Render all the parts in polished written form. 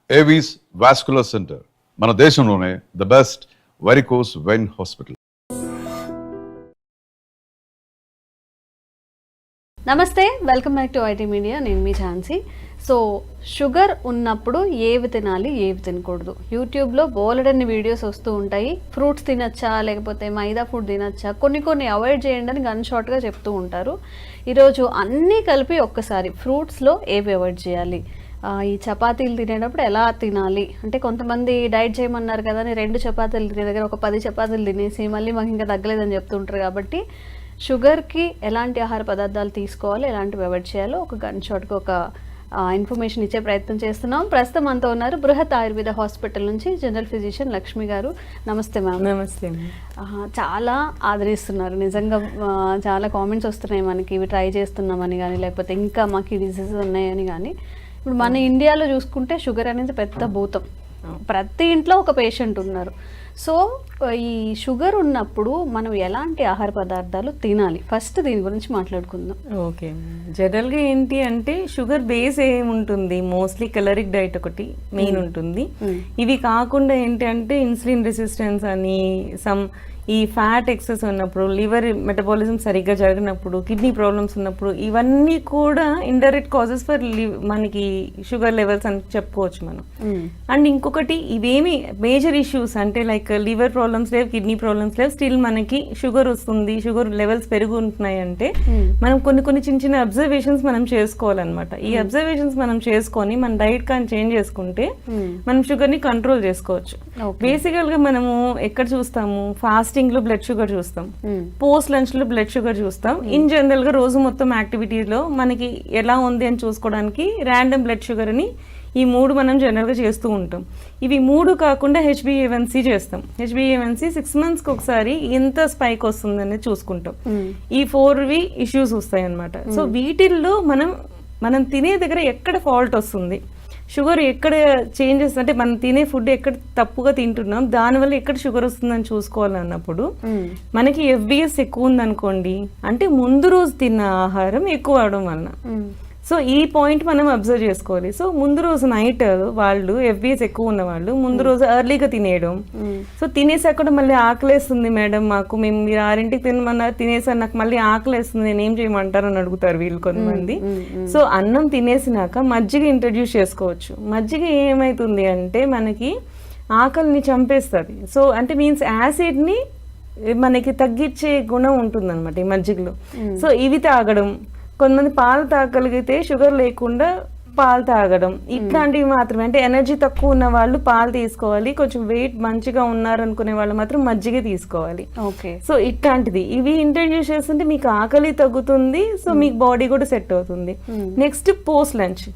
Avis vascular centre మన దేశంలోనే the best varicose vein hospital. నమస్తే, welcome back to IT media. నేను మీ ఝాన్సీ. సో షుగర్ ఉన్నప్పుడు ఏవి తినాలి, ఏవి తినకూడదు, యూట్యూబ్లో బోలెడన్ని వీడియోస్ వస్తూ ఉంటాయి. ఫ్రూట్స్ తినచ్చా, లేకపోతే మైదా ఫుడ్ తినచ్చా, కొన్ని అవాయిడ్ చేయండి అని గన్ షార్ట్గా చెప్తూ ఉంటారు. ఈరోజు అన్నీ కలిపి ఒక్కసారి ఫ్రూట్స్లో ఏవి అవాయిడ్ చేయాలి, ఈ చపాతీలు తినేటప్పుడు ఎలా తినాలి, అంటే కొంతమంది డైట్ చేయమన్నారు కదా అని 2 చపాతీలు తినే దగ్గర ఒక 10 చపాతీలు తినేసి మళ్ళీ మాకు ఇంకా తగ్గలేదని చెప్తుంటారు. కాబట్టి షుగర్కి ఎలాంటి ఆహార పదార్థాలు తీసుకోవాలి, ఎలాంటివి అవాయిడ్ చేయాలో ఒక గన్ షాట్కి ఒక ఇన్ఫర్మేషన్ ఇచ్చే ప్రయత్నం చేస్తున్నాం. ప్రస్తుతం మనతో ఉన్నారు బృహత్ ఆయుర్వేద హాస్పిటల్ నుంచి జనరల్ ఫిజిషియన్ లక్ష్మి గారు. నమస్తే మ్యామ్. నమస్తే. చాలా ఆదరిస్తున్నారు నిజంగా, చాలా కామెంట్స్ వస్తున్నాయి మనకి, ఇవి ట్రై చేస్తున్నామని కానీ, లేకపోతే ఇంకా మాకు ఈ డిసీజెస్ ఉన్నాయని కానీ. ఇప్పుడు మన ఇండియాలో చూసుకుంటే షుగర్ అనేది పెద్ద భూతం, ప్రతి ఇంట్లో ఒక పేషెంట్ ఉన్నారు. సో ఈ షుగర్ ఉన్నప్పుడు మనం ఎలాంటి ఆహార పదార్థాలు తినాలి, ఫస్ట్ దీని గురించి మాట్లాడుకుందాం. ఓకే, జనరల్గా ఏంటి అంటే షుగర్ బేస్ ఏముంటుంది, మోస్ట్లీ కలరిక్ డైట్ ఒకటి మెయిన్ ఉంటుంది. ఇవి కాకుండా ఏంటి అంటే ఇన్సులిన్ రెసిస్టెన్స్ అని, ఈ ఫ్యాట్ ఎక్సెస్ ఉన్నప్పుడు, లివర్ మెటబాలిజం సరిగ్గా జరగనప్పుడు, కిడ్నీ ప్రాబ్లమ్స్ ఉన్నప్పుడు, ఇవన్నీ కూడా ఇండైరెక్ట్ కాజెస్ ఫర్ మనకి షుగర్ లెవెల్స్ అని చెప్పుకోవచ్చు మనం. అండ్ ఇంకొకటి, ఇవేమి మేజర్ ఇష్యూస్ అంటే లైక్ లివర్ ప్రాబ్లమ్స్ లేవు, కిడ్నీ ప్రాబ్లమ్స్ లేవు, స్టిల్ మనకి షుగర్ వస్తుంది, షుగర్ లెవెల్స్ పెరుగుతున్నాయి అంటే మనం కొన్ని చిన్న అబ్జర్వేషన్స్ మనం చేసుకోవాలన్నమాట. ఈ అబ్జర్వేషన్స్ మనం చేసుకొని మన డైట్ కానీ చేంజ్ చేసుకుంటే మనం షుగర్ ని కంట్రోల్ చేసుకోవచ్చు. బేసికల్ గా మనము ఎక్కడ చూస్తాము, ఫాస్టింగ్ లో బ్లడ్ షుగర్ చూస్తాం, పోస్ట్ లంచ్ లో బ్లడ్ షుగర్ చూస్తాం. ఇన్ జనరల్ గా రోజు మొత్తం యాక్టివిటీలో మనకి ఎలా ఉంది అని చూసుకోవడానికి ర్యాండమ్ బ్లడ్ షుగర్ అని ఈ 3 మనం జనరల్ గా చేస్తూ ఉంటాం. ఇవి 3 కాకుండా HbA1c చేస్తాం. HbA1c 6 months కి ఒకసారి ఎంత స్పైక్ వస్తుంది అనేది చూసుకుంటాం. ఈ 4 ఇష్యూస్ వస్తాయి అన్నమాట. సో వీటిల్లో మనం తినే దగ్గర ఎక్కడ ఫాల్ట్ వస్తుంది, షుగర్ ఎక్కడ చేంజెస్ అంటే మనం తినే ఫుడ్ ఎక్కడ తప్పుగా తింటున్నాం, దానివల్ల ఎక్కడ షుగర్ వస్తుందని చూసుకోవాలన్నప్పుడు మనకి FBS ఎక్కువ ఉందనుకోండి, అంటే ముందు రోజు తిన్న ఆహారం ఎక్కువ అవడం వలన. సో ఈ పాయింట్ మనం అబ్జర్వ్ చేసుకోవాలి. సో ముందు రోజు నైట్ వాళ్ళు FBS ఎక్కువ ఉన్న వాళ్ళు ముందు రోజు ఎర్లీగా తినేయడం. సో తినేసాక కూడా మళ్ళీ ఆకలేస్తుంది మేడం, మీరు 6ంటికి తినమన్నారు, తినేసారు, నాకు మళ్ళీ ఆకలేస్తుంది, నేను ఏం చేయమంటారు అని అడుగుతారు వీళ్ళు కొంతమంది. సో అన్నం తినేసినాక మజ్జిగ ఇంట్రడ్యూస్ చేసుకోవచ్చు. మజ్జిగ ఏమవుతుంది అంటే మనకి ఆకలిని చంపేస్తుంది. సో అంటే మీన్స్ యాసిడ్ని మనకి తగ్గించే గుణం ఉంటుంది అనమాట ఈ మజ్జిగలో. సో ఇవి తాగడం, కొంతమంది పాలు తాగలిగితే షుగర్ లేకుండా పాలు తాగడం, ఇట్లాంటివి మాత్రమే. అంటే ఎనర్జీ తక్కువ ఉన్న వాళ్ళు పాలు తీసుకోవాలి, కొంచెం వెయిట్ మంచిగా ఉన్నారనుకునే వాళ్ళు మాత్రం మజ్జిగ తీసుకోవాలి. సో ఇట్లాంటిది ఇవి ఇంట్రడ్యూస్ చేస్తుంటే మీకు ఆకలి తగ్గుతుంది, సో మీకు బాడీ కూడా సెట్ అవుతుంది. Next post lunch.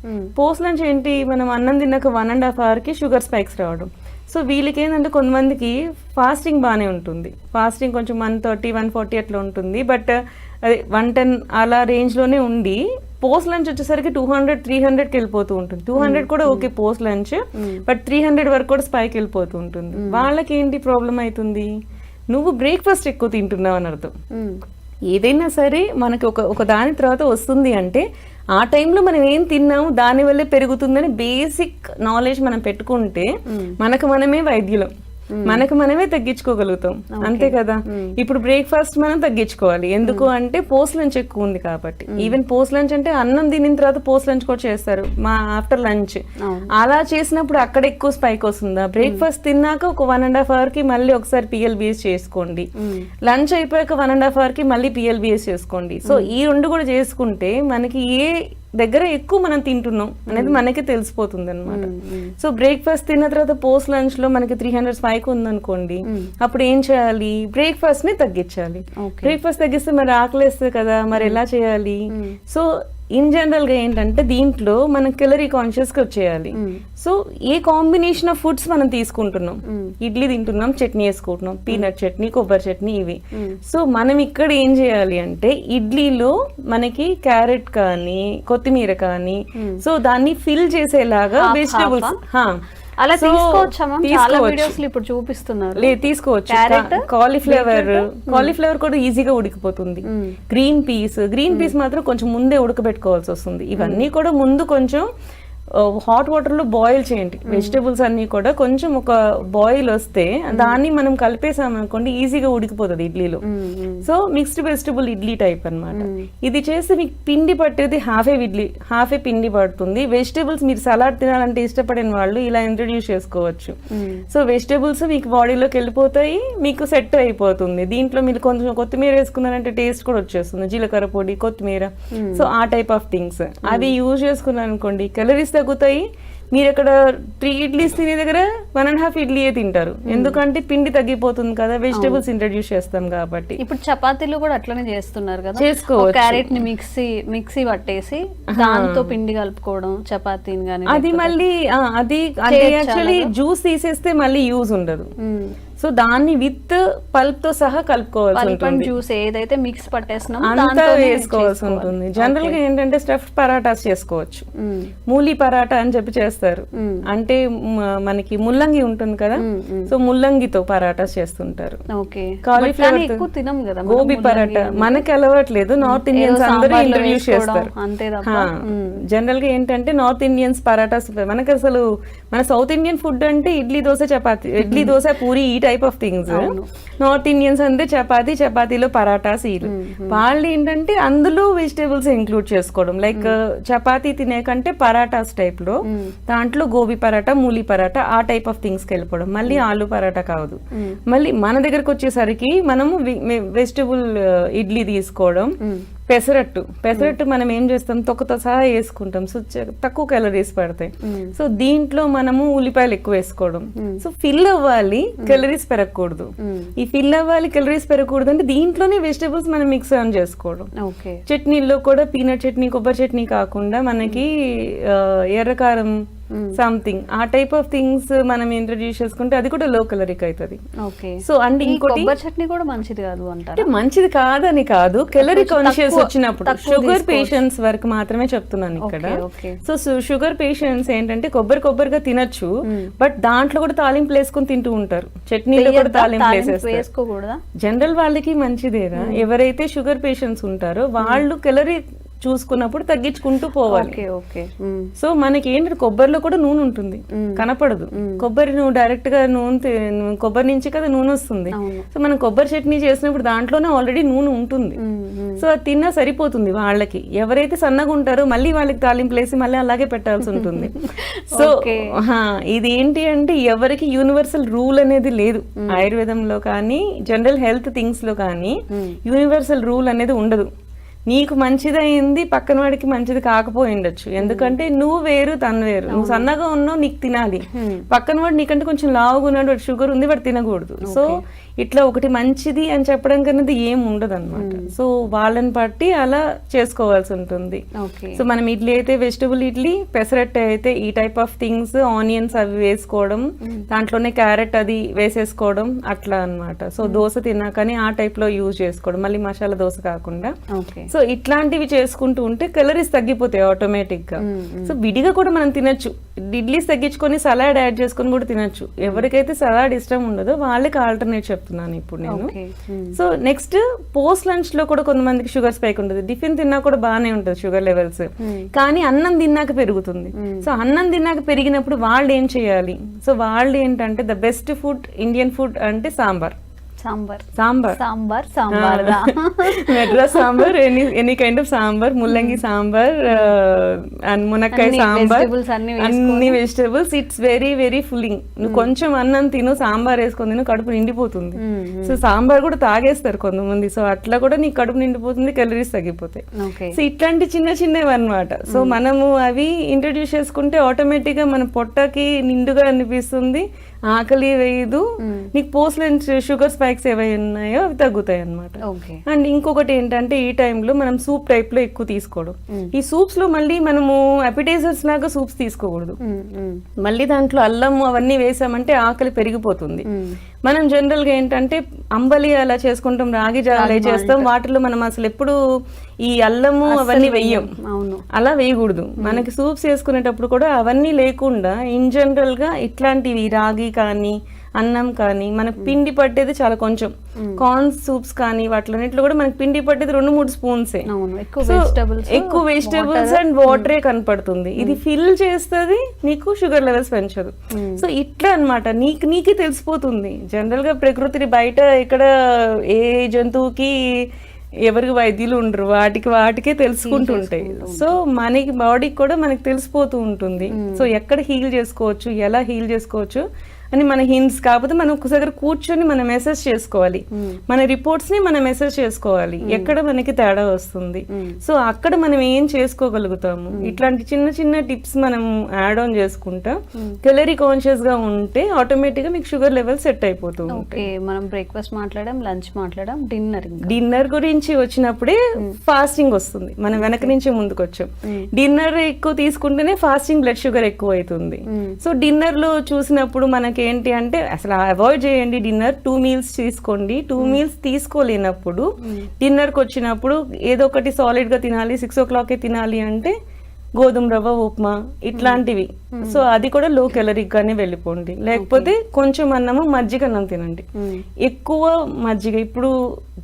Post lunch ఏంటి, మనం అన్నం తిన్నాక 1.5 hour కి షుగర్ స్పైక్స్ రావడం. సో వీళ్ళకి ఏంటంటే కొంతమందికి ఫాస్టింగ్ బాగానే ఉంటుంది, ఫాస్టింగ్ కొంచెం 130, 140 అట్లా ఉంటుంది, బట్ అది 110 అలా రేంజ్లోనే ఉండి పోస్ట్ లంచ్ వచ్చేసరికి 200, 300కి వెళ్ళిపోతూ ఉంటుంది. 200 కూడా ఓకే పోస్ట్ లంచ్, బట్ 300 వరకు కూడా స్పైక్ వెళ్ళిపోతూ ఉంటుంది. వాళ్ళకి ఏంటి ప్రాబ్లం అవుతుంది, నువ్వు బ్రేక్ఫాస్ట్ ఎక్కువ తింటున్నావు అని అర్థం. ఏదైనా సరే మనకి ఒక దాని తర్వాత వస్తుంది అంటే ఆ టైంలో మనం ఏం తిన్నాము దానివల్లే పెరుగుతుందని బేసిక్ నాలెడ్జ్ మనం పెట్టుకుంటే మనకు మనమే వైద్యులం, మనకు మనమే తగ్గించుకోగలుగుతాం, అంతే కదా. ఇప్పుడు బ్రేక్ఫాస్ట్ మనం తగ్గించుకోవాలి, ఎందుకు అంటే పోస్ట్ లంచ్ ఎక్కువ ఉంది కాబట్టి. ఈవెన్ పోస్ట్ లంచ్ అంటే అన్నం తినిన తర్వాత పోస్ట్ లంచ్ కూడా చేస్తారు ఆఫ్టర్ లంచ్. అలా చేసినప్పుడు అక్కడ ఎక్కువ స్పైక్ వస్తుందా, బ్రేక్ఫాస్ట్ తిన్నాక ఒక 1.5 hour కి మళ్ళీ ఒకసారి PLBS చేసుకోండి, లంచ్ అయిపోయాక 1.5 hour కి మళ్ళీ PLBS చేసుకోండి. సో ఈ 2 కూడా చేసుకుంటే మనకి ఏ దగ్గర ఎక్కువ మనం తింటున్నాం అనేది మనకి తెలిసిపోతుంది అనమాట. సో బ్రేక్ఫాస్ట్ తిన్న తర్వాత పోస్ట్ లంచ్ లో మనకి 300 స్పైక్ ఉందనుకోండి, అప్పుడు ఏం చేయాలి, బ్రేక్ఫాస్ట్ ని తగ్గించాలి. బ్రేక్ఫాస్ట్ తగ్గిస్తే మరి ఆకలేస్తుంది కదా, మరి ఎలా చేయాలి. సో ఇన్ జనరల్ గా ఏంటంటే దీంట్లో మనం కెలరీ కాన్షియస్ గా వచ్చేయాలి. So A combination of foods మనం తీసుకుంటున్నాం, ఇడ్లీ తింటున్నాం, చట్నీ వేసుకుంటున్నాం, పీనట్ చట్నీ, కొబ్బరి చట్నీ, ఇవి. సో మనం ఇక్కడ ఏం చేయాలి అంటే ఇడ్లీలో మనకి క్యారెట్ కానీ కొత్తిమీర కానీ, సో దాన్ని ఫిల్ చేసేలాగా వెజిటబుల్స్ అలా తీసుకోవచ్చు, ఇప్పుడు చూపిస్తున్నారు. లేదు తీసుకోవచ్చు. కాలీఫ్లవర్ కూడా ఈజీగా ఉడికిపోతుంది. గ్రీన్ పీస్ మాత్రం కొంచెం ముందే ఉడకబెట్టుకోవాల్సి వస్తుంది. ఇవన్నీ కూడా ముందు కొంచెం హాట్ వాటర్ లో బాయిల్ చేయండి వెజిటబుల్స్ అన్ని కూడా. కొంచెం ఒక బాయిల్ వస్తే దాన్ని మనం కలిపేసాం అనుకోండి ఈజీగా ఉడికిపోతుంది ఇడ్లీలో. So mixed vegetable idli type అన్నమాట. ఇది చేస్తే మీకు పిండి పట్టేది హాఫ్ ఏ పిండి పడుతుంది. వెజిటబుల్స్ మీరు సలాడ్ తినాలంటే ఇష్టపడిన వాళ్ళు ఇలా ఇంట్రడ్యూస్ చేసుకోవచ్చు. సో వెజిటబుల్స్ మీకు బాడీలోకి వెళ్ళిపోతాయి, మీకు సెట్ అయిపోతుంది. దీంట్లో మీరు కొంచెం కొత్తిమీర వేసుకున్నారంటే టేస్ట్ కూడా వచ్చేస్తుంది, జీలకర్ర పొడి, కొత్తిమీర. సో ఆ టైప్ ఆఫ్ థింగ్స్ అది యూజ్ చేసుకున్నారు అనుకోండి, క్యాలరీస్ తగ్గుతాయి. మీరు అక్కడ 3 ఇడ్లీస్ తినే దగ్గర 1.5 ఇడ్లీయే తింటారు, ఎందుకంటే పిండి తగ్గిపోతుంది కదా, వెజిటబుల్స్ ఇంట్రడ్యూస్ చేస్తాం కాబట్టి. ఇప్పుడు చపాతీలు కూడా అట్లనే చేస్తున్నారు కదా, చేసుకోవచ్చు. క్యారెట్ ని మిక్సీ పట్టేసి దాంతో పిండి కలుపుకోవడం చపాతీని గానీ. అది మళ్ళీ అది యాక్చువల్లీ జ్యూస్ తీసేస్తే మళ్ళీ యూజ్ ఉండదు. సో దాన్ని విత్ పల్ప్ తో సహా కలుపుకోవాల్సి ఉంటుంది. జ్యూస్ ఏదైతే మిక్స్ పట్టేస్తున్నామో అంతా వేసుకోవాల్సి ఉంటుంది. జనరల్ గా ఏంటంటే స్టఫ్డ్ పరాటాస్ చేసుకోవచ్చు. మూలి పరాటా అని చెప్పి చేస్తారు, అంటే మనకి ముల్లంగి ఉంటుంది కదా, సో ముల్లంగితో పరాటాస్ చేస్తుంటారు. కాలీఫ్లవర్, గోబీ పరాటా మనకి అలవాట్లేదు, నార్త్ ఇండియన్స్ అందరూ ఇంట్రడ్యూస్ చేస్తారు. జనరల్ గా ఏంటంటే నార్త్ ఇండియన్స్ పరాటాస్, మనకి అసలు మన సౌత్ ఇండియన్ ఫుడ్ అంటే ఇడ్లీ దోశ చపాతి, ఇడ్లీ దోశ పూరి ఈ type of things. North Indians అంటే చపాతీలో పరాటాస్. వాళ్ళు ఏంటంటే అందులో వెజిటేబుల్స్ ఇంక్లూడ్ చేసుకోవడం, లైక్ చపాతీ తినే కంటే పరాటాస్ టైప్ లో దాంట్లో గోబీ పరాటా, మూలి పరాటా ఆ టైప్ ఆఫ్ థింగ్స్ కి వెళ్ళిపోవడం. మళ్ళీ ఆలు పరాటా కాదు. మళ్ళీ మన దగ్గరకు వచ్చేసరికి మనము వెజిటేబుల్ ఇడ్లీ తీసుకోవడం. పెసరట్టు మనం ఏం చేస్తాం, తొక్కతో సహా వేసుకుంటాం, సో తక్కువ క్యాలరీస్ పడతాయి. సో దీంట్లో మనము ఉల్లిపాయలు ఎక్కువ వేసుకోవడం. సో ఫిల్ అవ్వాలి, క్యాలరీస్ పెరగకూడదు. ఈ ఫిల్ అవ్వాలి, క్యాలరీస్ పెరగకూడదు అంటే దీంట్లోనే వెజిటబుల్స్ మనం మిక్స్ ఆన్ చేసుకోవడం. చట్నీలో కూడా పీనట్ చట్నీ, కొబ్బరి చట్నీ కాకుండా మనకి ఎర్రకారం సంథింగ్ ఆ టైప్ ఆఫ్ థింగ్స్ మనం ఇంట్రడ్యూస్ చేసుకుంటే అది కూడా లో క్యాలరిక్ అవుతుంది. సో అండ్ ఇంకోటి చట్నీ కూడా మంచిది కాదు అంటే మంచిది కాదని కాదు, క్యాలరీ కాన్షియస్ వచ్చినప్పుడు షుగర్ పేషెంట్స్ వరకు మాత్రమే చెప్తున్నాను ఇక్కడ. సో షుగర్ పేషెంట్స్ ఏంటంటే కొబ్బరిగా తినొచ్చు, బట్ దాంట్లో కూడా తాలింపు వేసుకుని తింటూ ఉంటారు, చట్నీలో కూడా తాలింపు వేసేస్తారు. జనరల్ వాళ్ళకి మంచిదేరా, ఎవరైతే షుగర్ పేషెంట్స్ ఉంటారో వాళ్ళు క్యాలరీ చూసుకున్నప్పుడు తగ్గించుకుంటూ పోవాలి. సో మనకి ఏంటంటే కొబ్బరిలో కూడా నూనె ఉంటుంది, కనపడదు. కొబ్బరి నువ్వు డైరెక్ట్ గా కొబ్బరి నుంచి కదా నూనె వస్తుంది. సో మనం కొబ్బరి చట్నీ చేసినప్పుడు దాంట్లోనే ఆల్రెడీ నూనె ఉంటుంది. సో అది తిన్నా సరిపోతుంది వాళ్ళకి. ఎవరైతే సన్నగా ఉంటారో మళ్ళీ వాళ్ళకి తాలింపులు వేసి మళ్ళీ అలాగే పెట్టాల్సి ఉంటుంది. సో ఇది ఏంటి అంటే ఎవరికి యూనివర్సల్ రూల్ అనేది లేదు. ఆయుర్వేదంలో కానీ జనరల్ హెల్త్ థింగ్స్ లో కానీ యూనివర్సల్ రూల్ అనేది ఉండదు. నీకు మంచిదైంది పక్కన వాడికి మంచిది కాకపోయి ఉండొచ్చు, ఎందుకంటే నువ్వు వేరు తను వేరు. నువ్వు సన్నగా ఉన్నావు, నీకు తినాలి. పక్కన వాడు నీకంటే కొంచెం లావుగా ఉన్నాడు, వాడు షుగర్ ఉంది, వాడు తినకూడదు. సో ఇట్లా ఒకటి మంచిది అని చెప్పడం కన్నది ఏం ఉండదు అనమాట. సో వాళ్ళని బట్టి అలా చేసుకోవాల్సి ఉంటుంది. సో మనం ఇడ్లీ అయితే వెజిటబుల్ ఇడ్లీ, పెసరట్టు అయితే ఈ టైప్ ఆఫ్ థింగ్స్, ఆనియన్స్ అవి వేసుకోవడం, దాంట్లోనే క్యారెట్ అది వేసేసుకోవడం అట్లా అన్నమాట. సో దోశ తిన్నాకని ఆ టైప్ లో యూజ్ చేసుకోవడం, మళ్ళీ మసాలా దోశ కాకుండా. సో ఇట్లాంటివి చేసుకుంటూ ఉంటే క్యాలరీస్ తగ్గిపోతాయి ఆటోమేటిక్ గా. సో విడిగా కూడా మనం తినొచ్చు, ఇడ్లీస్ తగ్గించుకొని సలాడ్ యాడ్ చేసుకొని కూడా తినొచ్చు. ఎవరికైతే సలాడ్ ఇష్టం ఉండదో వాళ్ళకి ఆల్టర్నేట్ చెప్తున్నాను ఇప్పుడు నేను. సో నెక్స్ట్ పోస్ట్ లంచ్ లో కూడా కొంతమందికి షుగర్ స్పైక్ ఉంటుంది. టిఫిన్ తిన్నా కూడా బాగానే ఉంటుంది షుగర్ లెవెల్స్, కానీ అన్నం తిన్నాక పెరుగుతుంది. సో అన్నం తిన్నాక పెరిగినప్పుడు వాళ్ళు ఏం చేయాలి? సో వాళ్ళు ఏంటంటే the best food Indian food అంటే sambar. Madras sambar, any kind of sambar, ముల్లంగి సాంబార్ అండ్ మునక్కాయ సాంబార్, అన్ని vegetables. It's very very filling. నువ్వు కొంచెం అన్నం తిను, సాంబార్ వేసుకొని తిను, కడుపు నిండిపోతుంది. సో సాంబార్ కూడా తాగేస్తారు కొంతమంది. సో అట్లా కూడా నీకు కడుపు నిండిపోతుంది, క్యాలరీస్ తగ్గిపోతాయి. సో ఇట్లాంటి చిన్నవి అన్నమాట. సో మనము అవి ఇంట్రడ్యూస్ చేసుకుంటే ఆటోమేటిక్ గా మన పొట్టకి నిండుగా అనిపిస్తుంది, ఆకలి వేయదు, నీకు పోస్ట్ లంచ్ షుగర్ స్పైక్స్ ఏవై ఉన్నాయో అవి తగ్గుతాయి అన్నమాట. అండ్ ఇంకొకటి ఏంటంటే ఈ టైంలో మనం సూప్ టైప్ లో ఎక్కువ తీసుకోవడం. ఈ సూప్స్ లో మళ్ళీ మనము అపిటైజర్స్ లాగా సూప్స్ తీసుకోకూడదు. మళ్ళీ దాంట్లో అల్లం అవన్నీ వేసామంటే ఆకలి పెరిగిపోతుంది. మనం జనరల్ గా ఏంటంటే అంబలి అలా చేసుకుంటాం, రాగి జావా చేస్తాం, వాటిలో మనం అసలు ఎప్పుడు ఈ అల్లము అవన్నీ వెయ్యం, అలా వేయకూడదు. మనకి సూప్స్ వేసుకునేటప్పుడు కూడా అవన్నీ లేకుండా ఇన్ జనరల్ గా ఇట్లాంటివి రాగి కానీ అన్నం కానీ మనకు పిండి పట్టేది చాలా కొంచెం, కార్న్ సూప్స్ కానీ వాటిలన్నిట్లో కూడా మనకి పిండి పట్టేది 2-3 స్పూన్సే. అవును, ఎక్కువ వెజిటబుల్స్ అండ్ వాటరే కనపడుతుంది. ఇది ఫిల్ చేస్తుంది, నీకు షుగర్ లెవెల్స్ పెంచదు. సో ఇట్లా అన్నమాట, నీకే తెలిసిపోతుంది. జనరల్ గా ప్రకృతిని బయట ఇక్కడ ఏ జంతువుకి ఎవరికి వైద్యులు ఉండరు, వాటికే తెలుసుకుంటుంటాయి. సో మనకి బాడీకి కూడా మనకి తెలిసిపోతూ ఉంటుంది. సో ఎక్కడ హీల్ చేసుకోవచ్చు, ఎలా హీల్ చేసుకోవచ్చు అని మన హింట్స్. కాకపోతే మనం ఒకసారి కూర్చొని మనం మెసేజ్ చేసుకోవాలి, మన రిపోర్ట్స్ ని మనం మెసేజ్ చేసుకోవాలి, ఎక్కడ మనకి తేడా వస్తుంది. సో అక్కడ మనం ఏం చేసుకోగలుగుతాము, ఇట్లాంటి చిన్న చిన్న టిప్స్ మనం యాడ్ ఆన్ చేసుకుంటా కెలరీ కాన్షియస్ గా ఉంటే ఆటోమేటిక్ గా మీకు షుగర్ లెవెల్ సెట్ అయిపోతుంది. ఓకే, మనం బ్రేక్ఫాస్ట్ మాట్లాడడం, లంచ్ మాట్లాడడం, డిన్నర్ గురించి వచ్చినప్పుడే ఫాస్టింగ్ వస్తుంది. మనం వెనక నుంచి ముందుకు వచ్చాం. డిన్నర్ ఎక్కువ తీసుకుంటేనే ఫాస్టింగ్ బ్లడ్ షుగర్ ఎక్కువ అవుతుంది. సో డిన్నర్ లో చూసినప్పుడు మనకి ఏంటి అంటే అసలు అవాయిడ్ చేయండి డిన్నర్. 2 మీల్స్ తీసుకోండి. 2 మీల్స్ తీసుకోలేనప్పుడు డిన్నర్కి వచ్చినప్పుడు ఏదో ఒకటి సాలిడ్ గా తినాలి, 6 o'clock తినాలి అంటే గోధుమ రవ్వ ఉప్మా ఇట్లాంటివి. సో అది కూడా లో క్యాలరీక్ గానే వెళ్ళిపోండి. లేకపోతే కొంచెం అన్నము, మజ్జిగ అన్నం తినండి. ఎక్కువ మజ్జిగ. ఇప్పుడు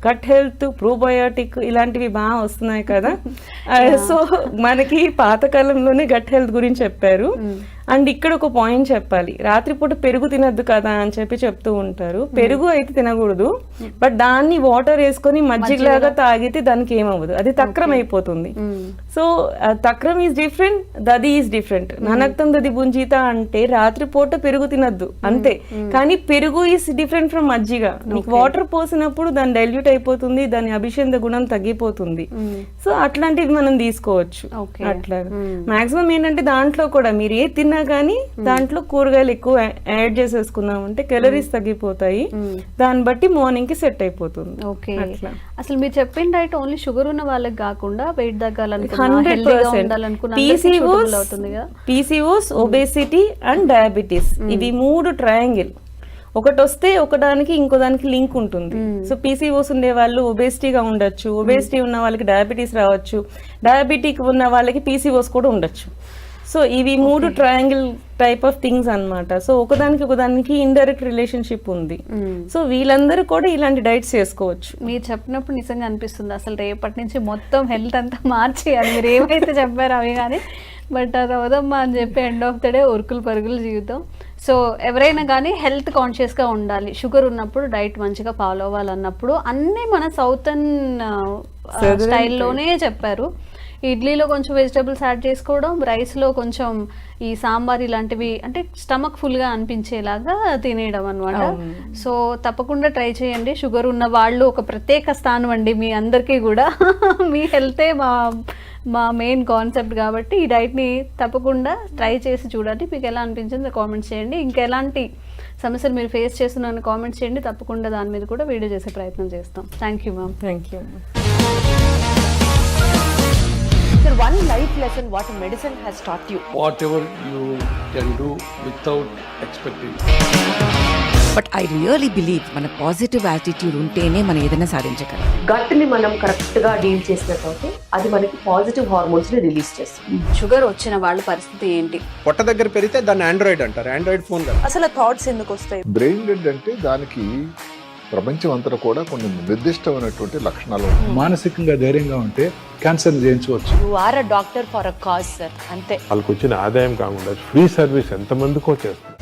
గట్ హెల్త్, ప్రోబయోటిక్ ఇలాంటివి బాగా వస్తున్నాయి కదా. సో మనకి పాతకాలంలోనే గట్ హెల్త్ గురించి చెప్పారు. అండ్ ఇక్కడ ఒక పాయింట్ చెప్పాలి, రాత్రిపూట పెరుగు తినద్దు కదా అని చెప్తూ ఉంటారు. పెరుగు అయితే తినకూడదు, బట్ దాన్ని వాటర్ వేసుకొని మజ్జిగలాగా తాగితే దానికి ఏమవ్వదు, అది తక్రం అయిపోతుంది. సో తక్రం ఈజ్ డిఫరెంట్, దది ఈజ్ డిఫరెంట్. ననక్తం దది బుంజీత అంటే రాత్రిపూట పెరుగు తినద్దు అంతే. కానీ పెరుగు ఈజ్ డిఫరెంట్ ఫ్రమ్ మజ్జిగ. నీకు వాటర్ పోసినప్పుడు దాని డైల్యూట్ అయిపోతుంది, దాని అభిషేక గుణం తగ్గిపోతుంది. సో అట్లాంటివి మనం తీసుకోవచ్చు. అట్లా మాక్సిమం ఏంటంటే దాంట్లో కూడా మీరు ఏ తిన్నా కానీ దాంట్లో కూరగాయలు ఎక్కువ యాడ్ చేసేసుకున్నాం అంటే క్యాలరీస్ తగ్గిపోతాయి. దాన్ని బట్టి మార్నింగ్ కి సెట్ అయిపోతుంది. ఓకే, అసలు మీరు చెప్పిన డైట్ ఓన్లీ షుగర్ ఉన్న వాళ్ళకి కాకుండా వెయిట్ తగ్గాలనుకున్నా, 100% పీసీఓస్, ఒబేసిటీ అండ్ డయాబెటీస్, ఇవి 3 ట్రయాంగిల్. ఒకటి వస్తే ఒకదానికి ఇంకో దానికి లింక్ ఉంటుంది. సో పీసీఓస్ ఉండే వాళ్ళు ఒబేసిటీగా ఉండొచ్చు, ఒబేసిటీ ఉన్న వాళ్ళకి డయాబెటీస్ రావచ్చు, డయాబెటిక్ ఉన్న వాళ్ళకి పీసీఓస్ కూడా ఉండొచ్చు. సో ఇవి 3 ట్రయాంగిల్ టైప్ ఆఫ్ థింగ్స్ అన్నమాట. సో ఒకదానికి ఇండైరెక్ట్ రిలేషన్షిప్ ఉంది. సో వీళ్ళందరూ కూడా ఇలాంటి డైట్స్ చేసుకోవచ్చు. మీరు చెప్పినప్పుడు నిజంగా అనిపిస్తుంది అసలు రేపటి నుంచి మొత్తం హెల్త్ అంతా మార్చేయాలి. మీరు ఏమైతే చెప్పారో అవి కానీ, బట్ అది అవదమ్మా అని చెప్పి ఎండ్ ఆఫ్ ద డే ఉరుకులు పరుగులు జీవితం. సో ఎవరైనా కానీ హెల్త్ కాన్షియస్గా ఉండాలి. షుగర్ ఉన్నప్పుడు డైట్ మంచిగా ఫాలో అవ్వాలన్నప్పుడు అన్నీ మన సౌతర్న్ స్టైల్లోనే చెప్పారు. ఇడ్లీలో కొంచెం వెజిటబుల్స్ యాడ్ చేసుకోవడం, రైస్లో కొంచెం ఈ సాంబార్ ఇలాంటివి అంటే స్టమక్ ఫుల్గా అనిపించేలాగా తినేయడం అనమాట. సో తప్పకుండా ట్రై చేయండి. షుగర్ ఉన్న వాళ్ళు ఒక ప్రత్యేక స్థానం అండి మీ అందరికీ కూడా. మీ హెల్తే మా మెయిన్ కాన్సెప్ట్ కాబట్టి ఈ డైట్ని తప్పకుండా ట్రై చేసి చూడండి. మీకు ఎలా అనిపించిందో కామెంట్స్ చేయండి. ఇంకెలాంటి సమస్యలు మీరు ఫేస్ చేస్తున్నారని కామెంట్స్ చేయండి. తప్పకుండా దాని మీద కూడా వీడియో చేసే ప్రయత్నం చేస్తాం. Thank you ma'am. Thank you. Sir, one life lesson what medicine has taught you. Whatever you can do without expecting. But I really believe మన పాజిటివ్ యాటిట్యూడ్ ఉంటేనే మనం ఏదైనా సాధించగలం. గట్ ని మనం కరెక్ట్ గా డీల్ చేసినట్లయితే అది మనకి పాజిటివ్ హార్మోన్స్ ని రిలీజ్ చేస్తుంది. షుగర్ వచ్చిన వాళ్ళ పరిస్థితి ఏంటి? పొట్ట దగ్గర పెరిగితే దాన్ని ఆండ్రాయిడ్ అంటారు, ఆండ్రాయిడ్ ఫోన్ కదా. అసలు థాట్స్ ఎందుకు వస్తాయి? బ్రెయిన్ డెడ్ అంటే దానికి ప్రపంచం అంతా కూడా కొన్ని నిర్దిష్టమైనటువంటి లక్షణాలు ఉంటాయి. మానసికంగా ధైర్యంగా ఉంటే క్యాన్సర్ జయించవచ్చు. You are a doctor for a cause sir, అంతే. వాళ్ళకి వచ్చిన ఆదాయం కాకుండా ఫ్రీ సర్వీస్ ఎంతమందికో చేస్తుంది.